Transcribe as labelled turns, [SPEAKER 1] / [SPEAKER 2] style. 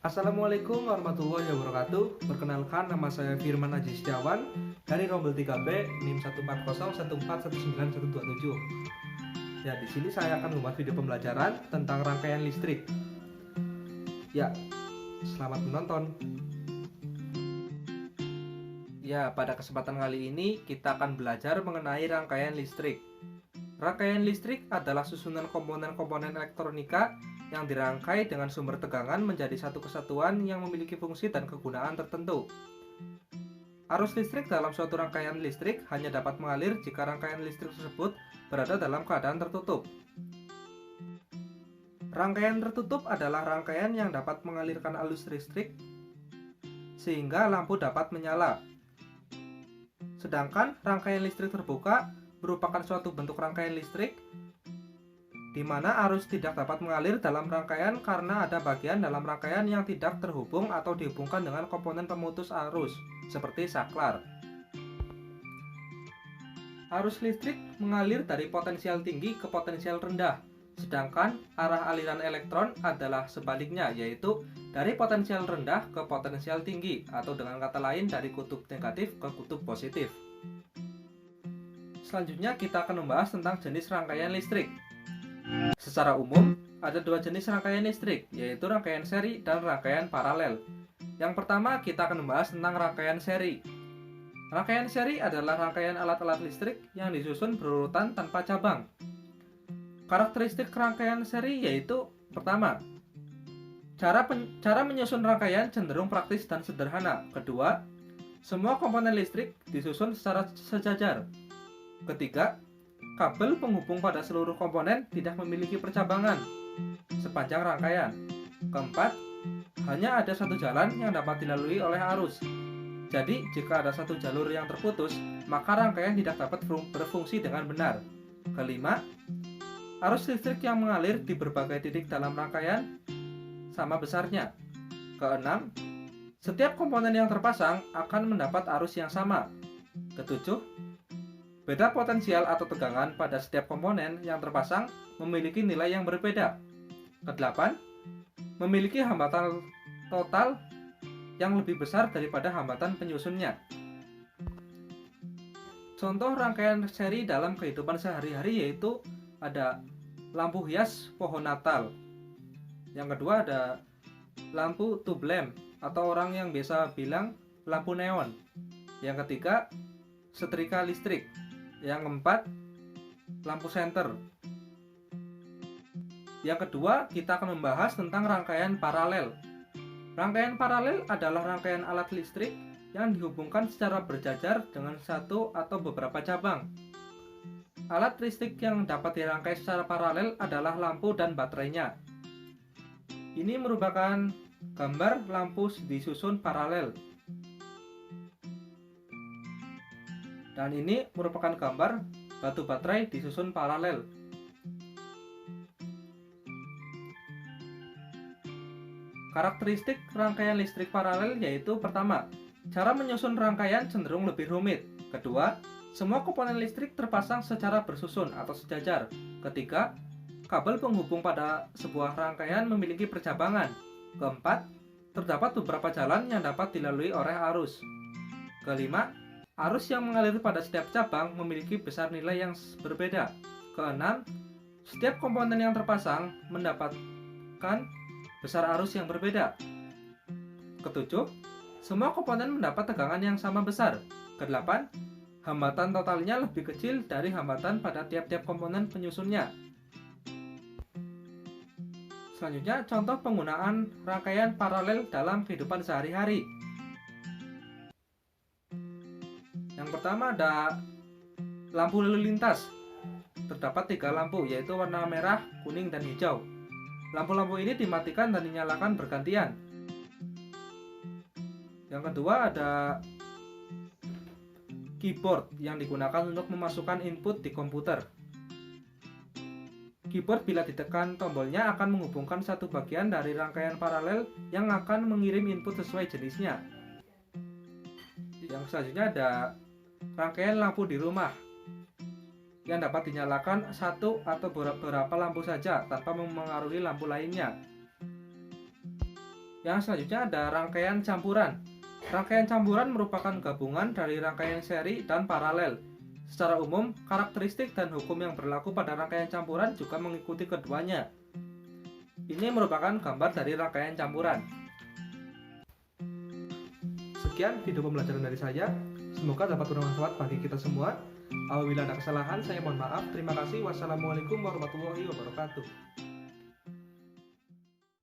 [SPEAKER 1] Assalamualaikum warahmatullahi wabarakatuh. Perkenalkan, nama saya Firman Aji Setiawan dari Rombel 3B NIM 14014191127. Ya, di sini saya akan membuat video pembelajaran tentang rangkaian listrik. Ya, selamat menonton. Ya, pada kesempatan kali ini kita akan belajar mengenai rangkaian listrik. Rangkaian listrik adalah susunan komponen-komponen elektronika yang dirangkai dengan sumber tegangan menjadi satu kesatuan yang memiliki fungsi dan kegunaan tertentu. Arus listrik dalam suatu rangkaian listrik hanya dapat mengalir jika rangkaian listrik tersebut berada dalam keadaan tertutup. Rangkaian tertutup adalah rangkaian yang dapat mengalirkan arus listrik sehingga lampu dapat menyala. Sedangkan rangkaian listrik terbuka merupakan suatu bentuk rangkaian listrik di mana arus tidak dapat mengalir dalam rangkaian karena ada bagian dalam rangkaian yang tidak terhubung atau dihubungkan dengan komponen pemutus arus, seperti saklar. Arus listrik mengalir dari potensial tinggi ke potensial rendah, sedangkan arah aliran elektron adalah sebaliknya, yaitu dari potensial rendah ke potensial tinggi, atau dengan kata lain dari kutub negatif ke kutub positif. Selanjutnya kita akan membahas tentang jenis rangkaian listrik. Secara umum, ada dua jenis rangkaian listrik, yaitu rangkaian seri dan rangkaian paralel. Yang pertama, kita akan membahas tentang rangkaian seri. Rangkaian seri adalah rangkaian alat-alat listrik yang disusun berurutan tanpa cabang. Karakteristik rangkaian seri yaitu, pertama, cara menyusun rangkaian cenderung praktis dan sederhana. Kedua, semua komponen listrik disusun secara sejajar. Ketiga, kabel penghubung pada seluruh komponen tidak memiliki percabangan sepanjang rangkaian. Keempat, hanya ada satu jalan yang dapat dilalui oleh arus. Jadi, jika ada satu jalur yang terputus, maka rangkaian tidak dapat berfungsi dengan benar. Kelima, arus listrik yang mengalir di berbagai titik dalam rangkaian sama besarnya. Keenam, setiap komponen yang terpasang akan mendapat arus yang sama. Ketujuh, beda potensial atau tegangan pada setiap komponen yang terpasang memiliki nilai yang berbeda. Kedelapan, memiliki hambatan total yang lebih besar daripada hambatan penyusunnya. Contoh rangkaian seri dalam kehidupan sehari-hari yaitu ada lampu hias pohon Natal. Yang kedua ada lampu tube lamp atau orang yang biasa bilang lampu neon. Yang ketiga, setrika listrik. Yang keempat, lampu senter. Yang kedua, kita akan membahas tentang rangkaian paralel. Rangkaian paralel adalah rangkaian alat listrik yang dihubungkan secara berjajar dengan satu atau beberapa cabang. Alat listrik yang dapat dirangkai secara paralel adalah lampu dan baterainya. Ini merupakan gambar lampu disusun paralel. Dan ini merupakan gambar batu baterai disusun paralel. Karakteristik rangkaian listrik paralel yaitu, pertama, cara menyusun rangkaian cenderung lebih rumit. Kedua, semua komponen listrik terpasang secara bersusun atau sejajar. Ketiga, kabel penghubung pada sebuah rangkaian memiliki percabangan. Keempat, terdapat beberapa jalan yang dapat dilalui oleh arus. Kelima, arus yang mengalir pada setiap cabang memiliki besar nilai yang berbeda. Keenam, setiap komponen yang terpasang mendapatkan besar arus yang berbeda. Ketujuh, semua komponen mendapat tegangan yang sama besar. Kedelapan, hambatan totalnya lebih kecil dari hambatan pada tiap-tiap komponen penyusunnya. Selanjutnya, contoh penggunaan rangkaian paralel dalam kehidupan sehari-hari. Yang pertama ada lampu lalu lintas. Terdapat 3 lampu, yaitu warna merah, kuning, dan hijau. Lampu-lampu ini dimatikan dan dinyalakan bergantian. Yang kedua ada keyboard yang digunakan untuk memasukkan input di komputer. Keyboard bila ditekan tombolnya akan menghubungkan satu bagian dari rangkaian paralel yang akan mengirim input sesuai jenisnya. Yang selanjutnya ada rangkaian lampu di rumah yang dapat dinyalakan satu atau beberapa lampu saja tanpa memengaruhi lampu lainnya. Yang selanjutnya ada rangkaian campuran. Rangkaian campuran merupakan gabungan dari rangkaian seri dan paralel. Secara umum, karakteristik dan hukum yang berlaku pada rangkaian campuran juga mengikuti keduanya. Ini merupakan gambar dari rangkaian campuran. Sekian video pembelajaran dari saya. Semoga dapat bermanfaat bagi kita semua. Apabila ada kesalahan, saya mohon maaf. Terima kasih. Wassalamualaikum warahmatullahi wabarakatuh.